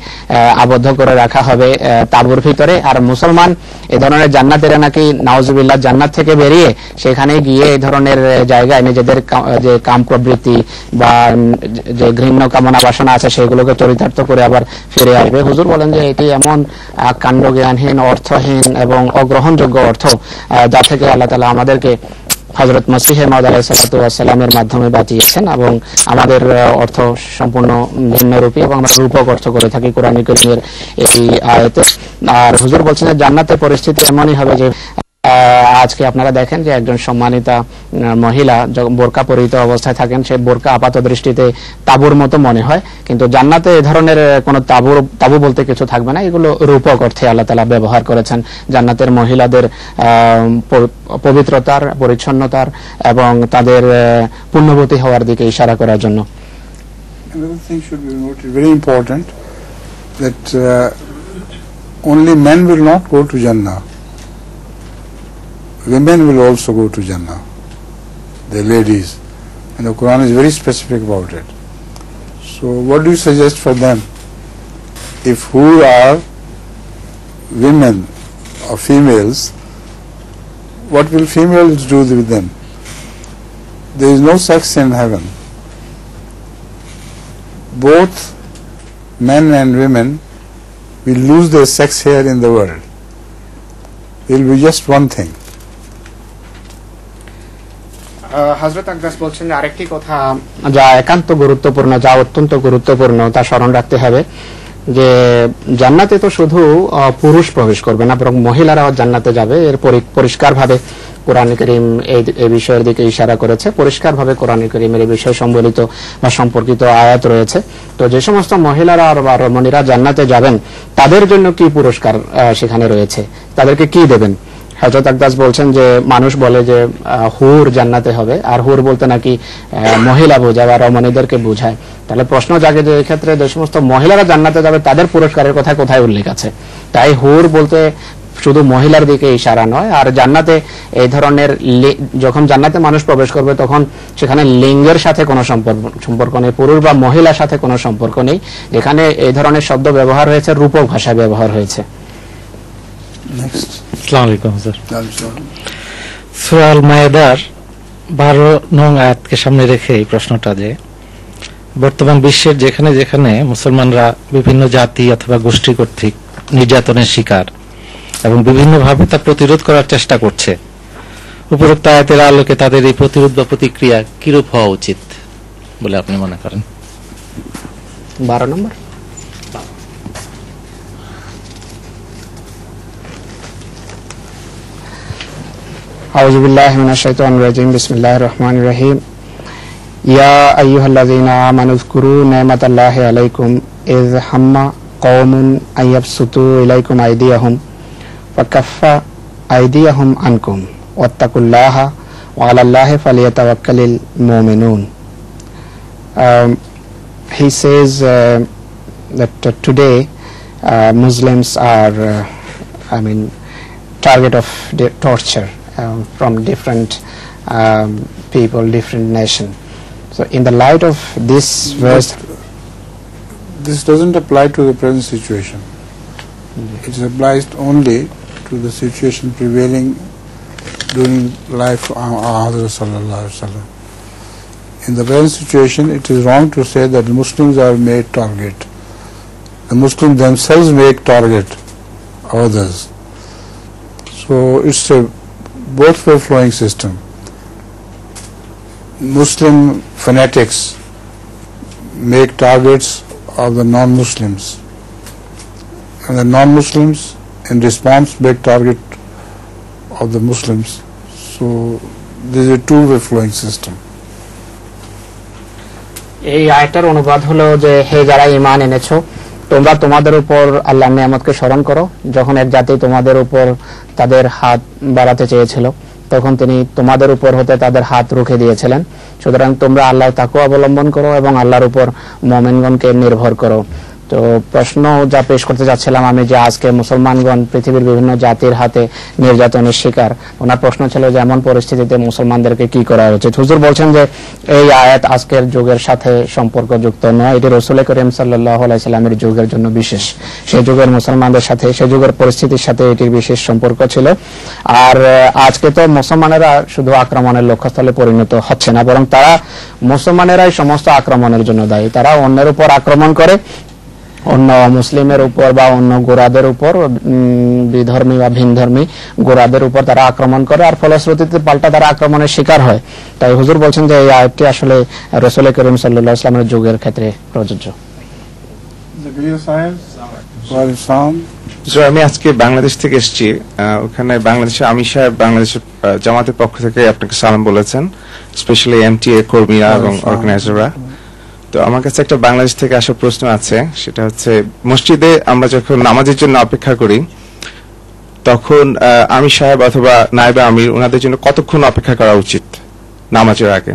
S2: আবদ্ধ করে রাখা হবে তাঁবুর ভিতরে। আর মুসলমান এই ধরনের জান্নাতেরা নাকি নাউজুবিল্লাহ জান্নাত থেকে বেরিয়ে সেখানে গিয়ে এই ধরনের জায়গায় নিজেদের যে কাম প্রবৃত্তি বা যে ঘৃণ্য কামনা বাসনা আছে সেগুলোকে চরিতার্থ করে আবার ফিরে আসবে। হুজুর বলেন যে এটি এমন কাণ্ডজ্ঞানহীন, অর্থহীন এবং অগ্রহণযোগ্য অর্থ, যা থেকে আল্লাহ তাআলা আমাদেরকে হযরত মসিহ মাউদ আলাইহিস সালাতু ওয়াস সালামের মাধ্যমে বাঁচিয়েছেন এবং আমাদের অর্থ সম্পূর্ণ ভিন্নরূপী এবং আমরা রূপক অর্থ করে থাকি কোরআন কারীমের এই আয়াতে। আর হুজুর বলছেন যে জান্নাতের পরিস্থিতি এমনই হবে যে আজকে আপনারা দেখেন যে একজন সম্মানিতা মহিলা যখন বোরকা পরিহিত অবস্থায় থাকেন, সে বোরকা আপাত দৃষ্টিতে তাবুর মতো মনে হয়, কিন্তু জান্নাতে এই ধরনের কোনো তাবু বলতে কিছু থাকবে না। এগুলো রূপক অর্থে আল্লাহ তাআলা ব্যবহার করেছেন জান্নাতের মহিলাদের পবিত্রতার, পরিচ্ছন্নতার এবং তাদের পুণ্যবতী হওয়ার দিকে ইশারা করার জন্য।
S1: Another thing should be noted, very important, that only men will not go to Jannah. Women will also go to Jannah, the ladies, and the Quran is very specific about it. So what do you suggest for them? If who are women or females, what will females do with them? There is no sex in heaven. Both men and women will lose their sex here in the world. It will be just one thing.
S2: হযরত আকদাস বলছেন আরেকটি কথা যা একান্ত গুরুত্বপূর্ণ, যা অত্যন্ত গুরুত্বপূর্ণ, তা স্মরণ রাখতে হবে যে জান্নাতে তো শুধু পুরুষ প্রবেশ করবে না, বরং মহিলারাও জান্নাতে যাবে। এর পরিষ্কারভাবে কোরআন কারীম এই বিষয়ের দিকে ইশারা করেছে, পরিষ্কারভাবে কোরআন কারীমের এই বিষয় সম্বলিত বা সম্পর্কিত আয়াত রয়েছে। তো যে সমস্ত মহিলারা আর রমণীরা জান্নাতে যাবেন তাদের জন্য কি পুরস্কার সেখানে রয়েছে, তাদেরকে কি দেবেন? হযরত আকদাস বলছেন যে মানুষ বলে যে হুর জান্নাতে হবে, আর হুর বলতে নাকি মহিলা বোঝায় বা রমণীদেরকে বোঝায়। তাহলে প্রশ্ন জাগে যে এক্ষেত্রে যে সমস্ত মহিলারা জান্নাতে যাবে তাদের পুরস্কারের কথা কোথায় উল্লেখ আছে? তাই হুর বলতে শুধু মহিলার দিকে ইশারা নয়। আর জান্নাতে এই ধরনের যখন জান্নাতে মানুষ প্রবেশ করবে তখন সেখানে লিঙ্গের সাথে কোনো সম্পর্ক নেই, পুরুষ বা মহিলার সাথে কোনো সম্পর্ক নেই। যেখানে এই ধরনের শব্দ ব্যবহার হয়েছে রূপক ভাষায় ব্যবহার হয়েছে।
S1: Next.
S11: আসসালামু আলাইকুম স্যার। সূরা আল মায়েদার 12 নং আয়াতকে সামনে রেখে এই প্রশ্নটা যে বর্তমান বিশ্বের যেখানে যেখানে মুসলমানরা বিভিন্ন জাতি অথবা গোষ্ঠী কর্তৃক নির্যাতনের শিকার এবং বিভিন্নভাবে তা প্রতিরোধ করার চেষ্টা করছে, উপরোক্ত আয়াতের আলোকে তাদের এই প্রতিরোধ বা প্রতিক্রিয়া কিরূপ হওয়া উচিত বলে আপনি মনে করেন?
S2: 12 নম্বর। আউযু বিল্লাহি মিনাশ শাইতানির রাজিম। বিসমিল্লাহির রহমানির রহিম। ইয়া আইয়ুহাল্লাযীনা আমানু যকুরু নি'মাতাল্লাহি আলাইকুম ইয হাম্মা কওমুন আইয়াবসুতু ইলাইকুম আইদিয়াহুম ফাকাফফা আইদিয়াহুম আনকুম ওয়াত্তাকুল্লাহা ওয়া আলাল্লাহি ফালিয়াতাওয়াক্কালিল মুমিনুন। He says that today Muslims are target of torture from different people, different nation. So in the light of this verse,
S1: this doesn't apply to the present situation. It applies only to the situation prevailing during life of Hazrat sallallahu alaihi wasallam. In the present situation, it is wrong to say that the Muslims are made target. The Muslims themselves make target of others. So it's a both way flowing system. Muslim fanatics make targets of the non-Muslims, and the non-Muslims in response make target of the Muslims. So this is a two-way flowing system.
S2: এই আয়াতের অনুবাদ হলো যে হে যারা ঈমান এনেছো, তোমরা তোমাদের উপর আল্লাহর নিয়ামতকে স্মরণ করো। যখন এক জাতি তোমাদের উপর তাদের হাত বাড়াতে চেয়েছিল তখন তিনি তোমাদের উপর হতে তাদের হাত রুখে দিয়েছিলেন। সুতরাং তোমরা আল্লাহর তাকওয়া অবলম্বন করো এবং আল্লাহর উপর মুমিনগণকে নির্ভর করো। তো প্রশ্ন যা পেশ করতে যাচ্ছিলাম আমি, যে আজকে মুসলমানগণ পৃথিবীর বিভিন্ন জাতির হাতে নির্যাতনের শিকার, ওনার প্রশ্ন ছিল যে এমন পরিস্থিতিতে মুসলমানদেরকে কি করা উচিত। হুজুর বলছেন যে এই আয়াত আজকের যুগের সাথে সম্পর্কযুক্ত নয়, এটি রাসূল করিম সাল্লাল্লাহু আলাইহি সাল্লামের যুগের জন্য বিশেষ। সেই যুগের মুসলমানদের সাথে, সেই যুগের পরিস্থিতির সাথে এটির বিশেষ সম্পর্ক ছিল। আর আজকে তো মুসলমানেরা শুধু আক্রমণের লক্ষ্যস্থলে পরিণত হচ্ছে না, বরং তারা মুসলমানেরাই সমস্ত আক্রমণের জন্য দায়ী। তারা অন্যের উপর আক্রমণ করে অন্য মুসলিমের উপর বা অন্য গোরাদের উপর, বিধর্মী বা ভিনধর্মী গোরাদের উপর তারা আক্রমণ করে, আর ফলশ্রুতিতে পাল্টা তারা আক্রমণের শিকার হয়। তাই হুজুর বলছেন যে এই আয়াতটি আসলে রাসূল করিম সাল্লাল্লাহু আলাইহি ওয়াসাল্লামের যুগের ক্ষেত্রে প্রযোজ্য।
S12: আমি আজকে বাংলাদেশ থেকে এসেছি, ওখানে বাংলাদেশে আমি সাহেব বাংলাদেশের জামাতের পক্ষ থেকে আপনাকে সালাম বলেছেন, স্পেশালি এমটিএ কর্মীরা এবং অর্গানাইজাররা। তো আমার কাছে একটা বাংলাদেশ থেকে আসা প্রশ্ন আছে, সেটা হচ্ছে মসজিদে আমরা যখন নামাজের জন্য অপেক্ষা করি তখন আমি সাহেব অথবা নায়েবে আমির ওনাদের জন্য কতক্ষণ অপেক্ষা করা উচিত নামাজের আগে,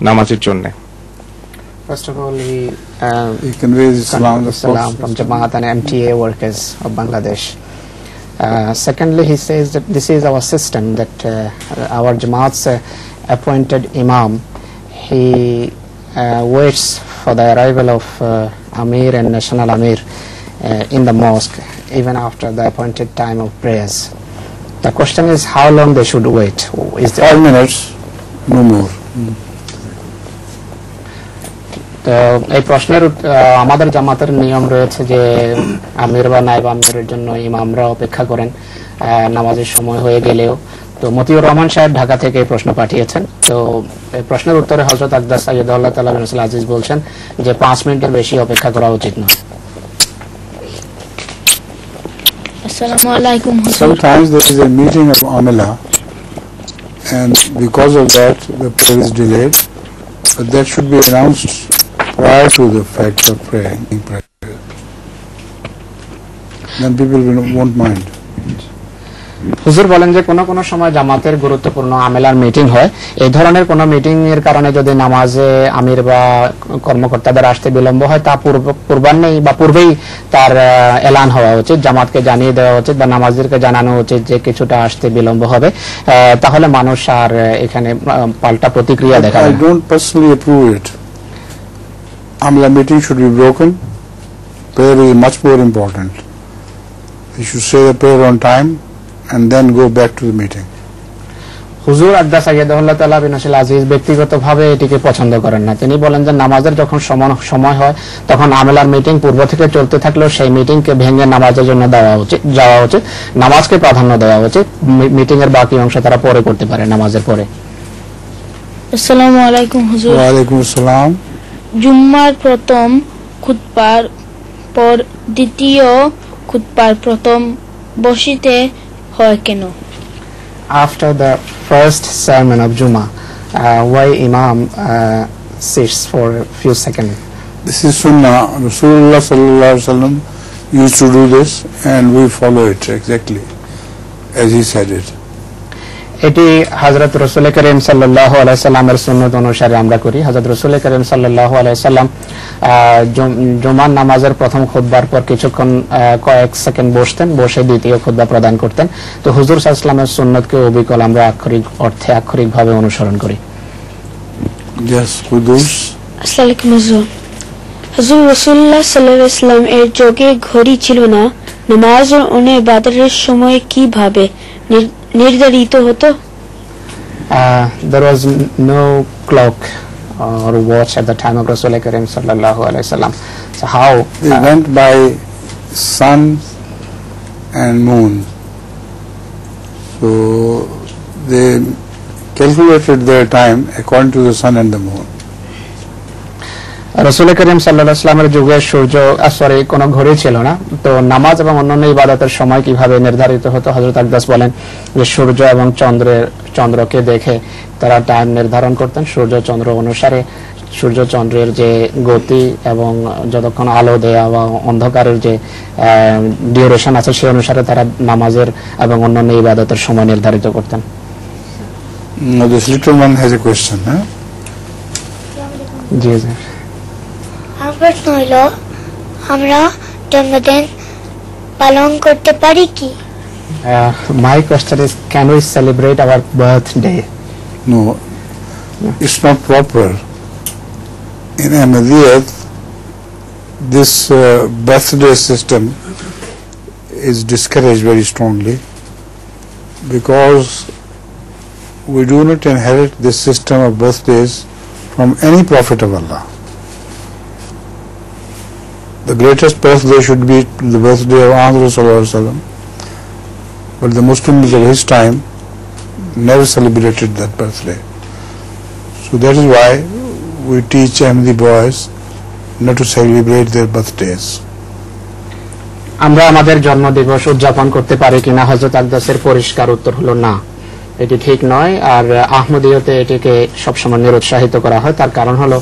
S12: নামাজের জন্য?
S2: First of all, he conveys salam from Jamaat and MTA workers of Bangladesh. Secondly, he says that this is our system, that our Jamaat's appointed Imam, he waits for the arrival of Amir and National Amir in the mosque, even after the appointed time of prayers. The question is how long they should wait. Is
S1: 5 minutes, no more.
S2: তো এই প্রশ্নের আমাদের জামাতের নিয়ম রয়েছে যে আমির বা নায়েব আমিরের জন্য ইমামরা অপেক্ষা করেন নামাজের সময় হয়ে গেলেও। তো মতিউর রহমান সাহেব ঢাকা থেকে এই প্রশ্ন পাঠিয়েছেন। তো এই প্রশ্নের উত্তরে হযরত আকদাস সাইয়্যিদুল্লাহ তাআলা বিন নাসিল আজিজ বলছেন যে 5 মিনিটের বেশি অপেক্ষা করা উচিত নয়।
S13: আসসালামু আলাইকুম হুজুর।
S1: Sometimes there is a meeting of Amila and because of that the prayer is delayed, but that should be announced prior to the fact of praying. Then people won't mind.
S2: হুজুর বলেন যে কোন কোন সময় জামাতের গুরুত্বপূর্ণ আমেলার মিটিং হয়, এই ধরনের কোন মিটিং এর কারণে যদি নামাজে আমির বা কর্মকর্তাদের আসতে বিলম্ব হয় তা পূর্বাহ্নেই বা পূর্বেই তার এলান হওয়া উচিত, জামাতকে জানিয়ে দেওয়া উচিত বা নামাজীদেরকে জানানো উচিত যে কিছুটা আসতে বিলম্ব হবে, তাহলে মানুষ আর এখানে পাল্টা প্রতিক্রিয়া দেখাবে না।
S1: I don't personally approve it. Amla meeting should be broken. Prayer is much more important. You should say the prayer on time and then go back to the meeting.
S2: হুজুর আকদাস সাইয়্যিদুল্লাহ তাআলা বিন নাসিল আজিজ ব্যক্তিগতভাবে এটিকে পছন্দ করেন না। তিনি বলেন যে নামাজের যখন সময় হয় তখন আমেলার মিটিং পূর্ব থেকে চলতে থাকলেও সেই মিটিংকে ভেঙে নামাজের জন্য যাওয়া উচিত, নামাজকে প্রাধান্য দেওয়া উচিত, মিটিং এর বাকি অংশ তারা পরে করতে পারে নামাজের পরে।
S13: আসসালামু আলাইকুম হুজুর।
S1: ওয়া আলাইকুম আসসালাম।
S13: জুম্মার প্রথম খুতবার পর দ্বিতীয় খুতবার প্রথম বসিতে হয় কেন?
S2: After the first sermon of Jummah, why Imam sits for a few seconds?
S1: This is Sunnah. Rasulullah sallallahu alaihi wasallam used to do this and we follow it exactly as he said it.
S2: এটি হযরত রাসূল করিম সাল্লাল্লাহু আলাইহি সাল্লামের সুন্নাত অনুসারে আমরা করি। হযরত রাসূল করিম সাল্লাল্লাহু আলাইহি সাল্লাম জুমার নামাজের প্রথম খুতবার পর কিছুক্ষণ কয়েক সেকেন্ড বসতেন, বসে দ্বিতীয় খুতবা প্রদান করতেন। তো হুজুর সাল্লাল্লাহু আলাইহি সাল্লামের সুন্নাতকে অবিকল আমরা আক্ষরিকভাবে অনুসরণ করি।
S1: Yes, Qudus.
S13: আসসালামু আলাইকুম হুজুর। হুজুর রাসূলুল্লাহ সাল্লাল্লাহু আলাইহি ওয়াসাল্লাম এর যুগে ঘড়ি ছিল না, নামাজ ও ইবাদতের সময় কিভাবে নির্ধারিত হতো?
S2: There was no clock or watch at the time of Rasul Karim sallallahu alaihi wasallam. So how
S1: they went by sun and moon. So they calculated their time according to the sun and the moon.
S2: রাসূল করিম সাল্লাল্লাহু আলাইহি ওয়াসাল্লামের যুগে সূর্য কোনো ঘড়ি ছিল না। তো নামাজ এবং অন্যান্য ইবাদতের সময় কিভাবে নির্ধারিত হতো? হযরত আকদাস বলেন যে সূর্য এবং চন্দ্রকে দেখে তারা টাইম নির্ধারণ করতেন। সূর্য চন্দ্র অনুসারে সূর্য চন্দ্রের যে গতি এবং যতক্ষণ আলো দেয়া বা অন্ধকারের যে ডিউরেশন আছে সেই অনুসারে তারা নামাজের এবং অন্যান্য ইবাদতের সময় নির্ধারিত করতেন।
S1: Now this little one has a question, huh?
S2: G sir.
S14: আমার প্রশ্ন হলো, আমরা জন্মদিন পালন করতে পারি কি?
S2: My question is, can we celebrate our birthday?
S1: No, it's not proper. In Ahmadiyyat, this birthday system is discouraged very strongly because we do not inherit this system of birthdays from any prophet of Allah. the greatest birthday should be the birthday of Ahmad Sallallahu Alaihi Wasallam, but the Muslims of his time never celebrated that birthday. So that is why we teach Ahmadi boys not to celebrate their birthdays.
S2: আমরা আমাদের জন্মদিবস উদযাপন করতে পারি কিনা হযরত আকদাসের পরিষ্কার উত্তর হলো না, এটি ঠিক নয়। আর আহমদীয়তে এটিকে সবসময় নিরুৎসাহিত করা হয়। তার কারণ হলো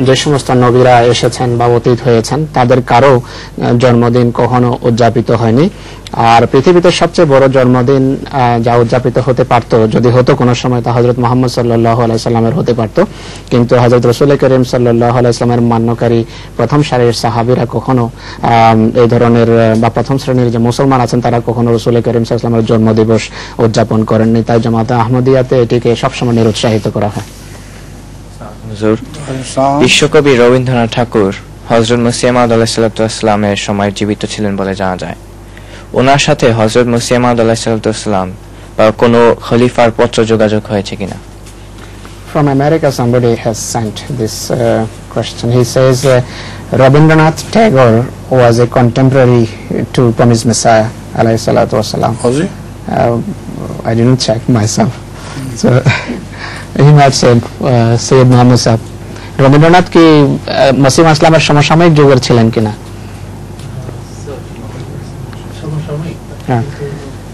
S2: যে সমস্ত নবীরা এসেছেন বা অতীত হয়েছেন তাদের কারো জন্মদিন কখনো উদযাপিত হয়নি। আর পৃথিবীতে সবচেয়ে বড় জন্মদিন যা উদযাপিত হতে পারত, যদি হতো কোনো সময়, তা হযরত মুহাম্মদ সাল্লাল্লাহু আলাইহি সাল্লামের হতে পারত। কিন্তু হযরত রাসূল করিম সাল্লাল্লাহু আলাইহি সাল্লামের মান্যকারী প্রথম সারির সাহাবীরা কখনো এই ধরনের বা প্রথম শ্রেণীর যে মুসলমান আছেন তারা কখনো রাসূল করিম সাল্লাল্লাহু আলাইহি সাল্লামের জন্মদিবস উদযাপন করেননি। তাই জামাতে আহমদিয়াতে এটিকে সবসময় নিরুৎসাহিত করা হয়।
S15: বিশ্বকবি রবীন্দ্রনাথ ঠাকুর হযরত মসিহ মাউদ আলাইহিসসালামের সময় জীবিত ছিলেন বলে জানা যায়। ওনার সাথে হযরত মসিহ মাউদ আলাইহিসসালাম বা কোনো খলিফার পত্র যোগাযোগ হয়েছে কিনা?
S2: From America somebody has sent this question. He says Rabindranath Tagore was a contemporary to Promised Messiah alayhi.
S1: Was he?
S2: I didn't check myself. So he might say Sayyid Muhammad Sahib. Rabindranath কি মসিহ ইসলামের সমসাময়িক যুগের ছিলেন কিনা?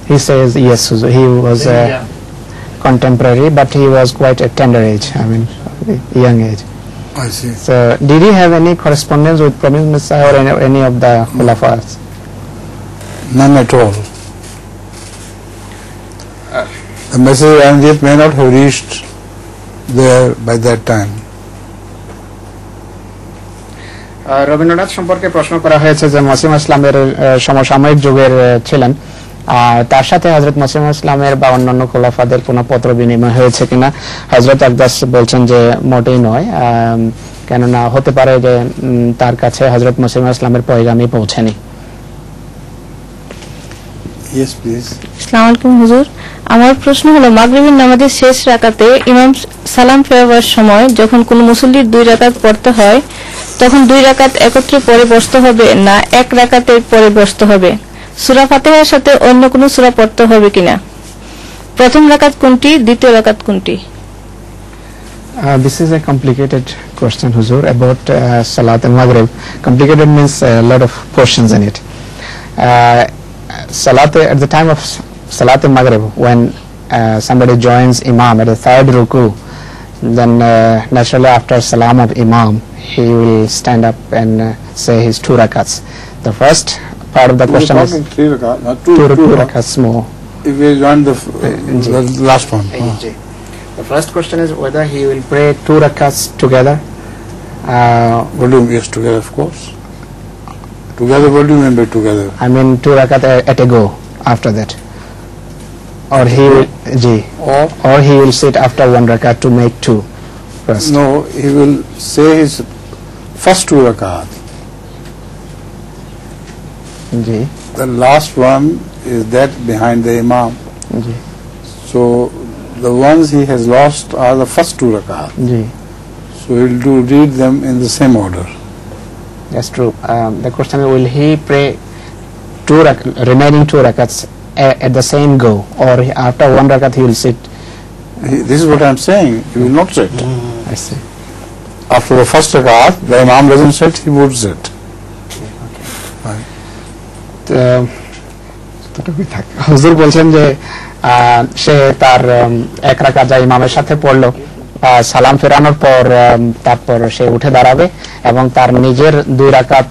S2: He says yes, he was contemporary, but he was quite a tender age, I mean young age.
S1: I see.
S2: So did he have any correspondence with Promised Messiah or any of the Khulafas?
S1: None at all. The message of Ahmadiyya may not have reached there by that time.
S2: Rabindranath সম্পর্কে প্রশ্ন করা হয়েছে যে মসিহ ইসলামের সমসাময়িক যুগের ছিলেন, তার সাথে হযরত মসিহ ইসলামের বা অন্যান্য খোলাফাদের কোনো পত্র বিনিময় হয়েছে কিনা। হযরত আকদাস বলছেন যে মোটেই নয়, কেননা হতে পারে যে তার কাছে হযরত মসিহ ইসলামের পয়গামই পৌঁছেনি।
S1: Yes, please.
S16: আসসালামু আলাইকুম হুজুর, আমার প্রশ্ন হলো মাগরিবের নামাজের শেষ রাকাতে ইমাম সালাম ফেরাবার সময় যখন কোনো মুসল্লির 2 রাকাত পড়তে হয় তখন 2 রাকাত একত্রে পড়ে বসতে হবে না এক রাকাতের পরে বসতে হবে? সূরা ফাতিহার সাথে অন্য কোনো সূরা পড়তে হবে কিনা? প্রথম রাকাত কোনটি, দ্বিতীয় রাকাত কোনটি?
S2: This is a complicated question, Huzur, about Salat al-Maghrib. Complicated means a lot of portions in it. Salat at the time of Salat al-Maghrib, when somebody joins Imam at the 3rd ruku, then naturally after Salam of Imam, he will stand up and say his 2 rakats. The first part of the question is
S1: 3 rakat, not
S2: 2 rakats more.
S1: If we join the last one.
S2: The first question is whether he will pray 2 rakats together.
S1: What do you mean? Yes, together, of course. Together, what do you mean by together?
S2: I mean 2 rakat at a go after that. Or he will, or he will sit after 1 rakat to make 2 first.
S1: No, he will say his first 2 rakat. The last one is that behind the Imam. So the ones he has lost are the first 2 rakat. So he will read them in the same order.
S2: That's true. The question is, will he pray remaining 2 rakats at the same go, or after 1 rakat he will sit?
S1: This is what I am saying. He will not sit.
S2: I see.
S1: After the first rakat, the Imam doesn't sit, he would sit.
S2: হুজুর বলছেন যে সে তার 1 রাকাত যা ইমামের সাথে পড়লো, সালাম ফেরানোর পর তারপর সে উঠে দাঁড়াবে এবং তার নিজের 2 রাকাত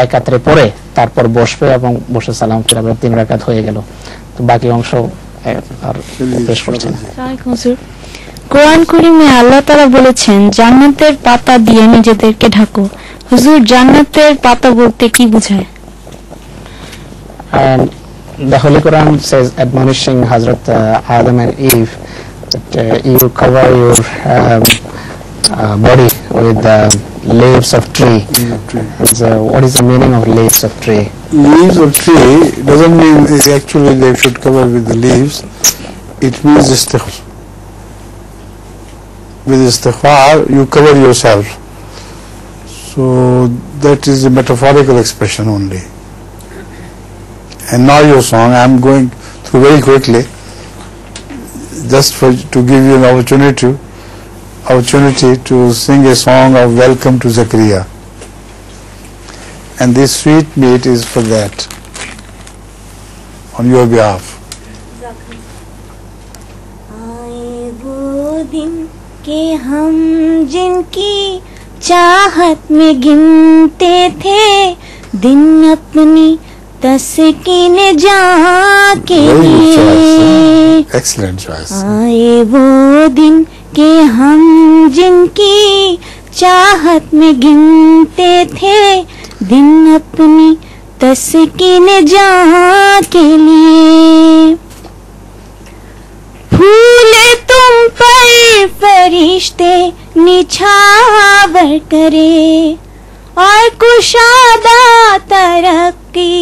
S2: একাত্রে পড়ে তারপর বসবে এবং বসে সালাম ফেরাবে। 3 রাকাত হয়ে গেল। তো বাকি অংশ আর পেশ করছে না।
S13: কোরআন কারীমে আল্লাহ তাআলা বলেছেন জান্নাতের পাতা দিয়ে নিজেদেরকে ঢাকো। হুজুর, জান্নাতের পাতা বলতে কি বোঝায়?
S2: The Holy Quran says, admonishing Hazrat Adam and Eve, that you cover your body with leaves of tree. What is the meaning of leaves of tree?
S1: Leaves of tree doesn't mean actually they should cover with the leaves. It means with istighfar you cover yourself. So that is a metaphorical expression only. And now your song, I am going through very quickly, just to give you an opportunity to sing a song of welcome to Zakaria. And this sweet meat is for that, on your behalf.
S17: आए वो दिन के हम जिनकी चाहत में गिनते थे दिन अपनी तस्कीन जहाँ के लिए.
S1: Excellent choice.
S17: आए वो दिन के हम जिनकी चाहत में गिनते थे दिन अपनी तस्कीन जहाँ के लिए. फूले तुम पर फरिश्ते निछावर करे और कुशादा तरक्की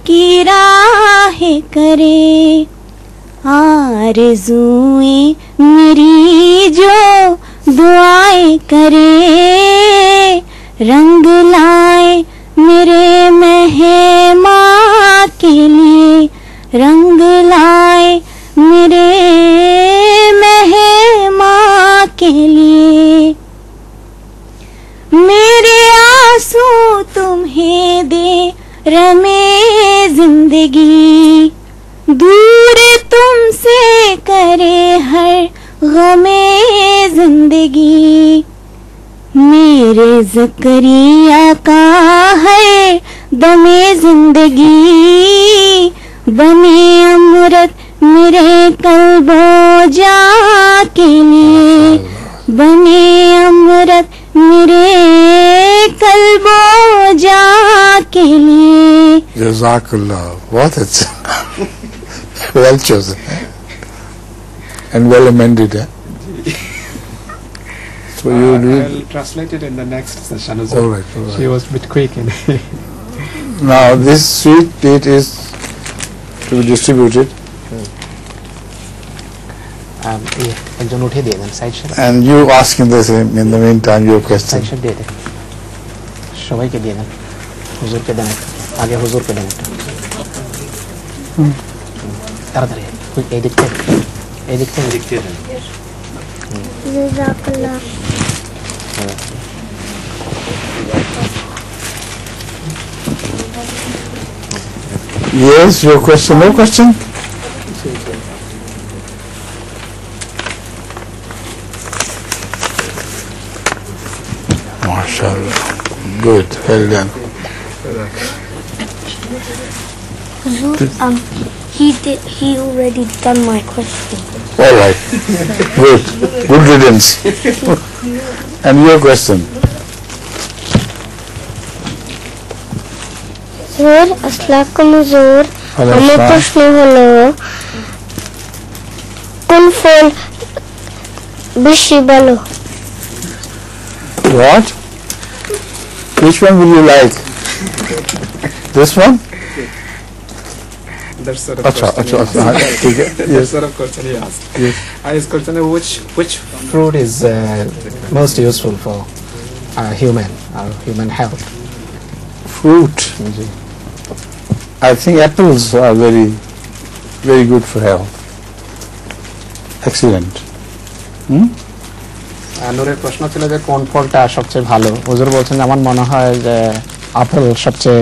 S17: की राह करे. आरज़ूएं मेरी जो दुआएं करे रंग लाए मेरे मेहमान के लिए. रंग लाए मेरे मेहमान के लिए. मेरे आंसू तुम्हें दे रमे जिंदगी दूर तुमसे करे हर गमे जिंदगी. मेरे ज़करिया का है दमे जिंदगी बने अमृत मेरे कल्बो जा के लिए. बने अमृत मेरे कल्बो जा के लिए.
S1: Jazakallah. What it's well chosen and well amended. So you
S2: I'll translate it in the next session as well.
S1: All right.
S2: She was a bit quick in
S1: Now this sweet meat is to be distributed.
S2: একজন উঠে দিয়ে দেন side shot.
S1: And you asking this in the meantime your question.
S2: Side shot দিয়ে দেন সবাইকে দিয়ে দেন. হুজুরকে দেন আগে হুজুরকে দেন তাড়াতাড়ি এই দিক থেকে দেন.
S14: জাযাকাল্লাহ.
S1: Yes, your question. No question? MashaAllah. Good. Well done.
S14: Huzur, he already done my question.
S1: All right. Good. Good riddance. And your question?
S14: হুজুর আসসালামু হুজুর আমার প্রশ্ন হলো কোন ফল বেশি ভালো?
S1: What? Which one will you like? This one?
S2: That sort of
S1: Acha,
S2: question.
S1: acha, acha. Okay.
S2: That
S1: Yes.
S2: sort of question he asked.
S1: Yes.
S2: His question is which fruit is most useful for human health?
S1: Fruit. I think apples are very, very good for health. Excellent.
S2: নূরের প্রশ্ন ছিল যে কোন ফলটা সবচেয়ে ভালো. হুজুর বলছেন আমার মনে হয় যে আপেল সবচেয়ে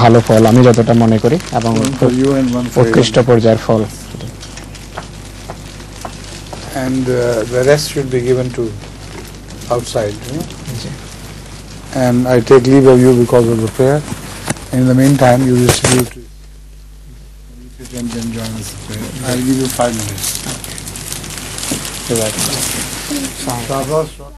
S2: ভালো ফল আমি যতটা মনে করি এবং উৎকৃষ্ট পর্যায়ের ফল.
S1: And the rest should be given to outside. And I take leave of you because of the prayer. In the meantime, you distribute. You can then join us in prayer. I'll give you 5 minutes.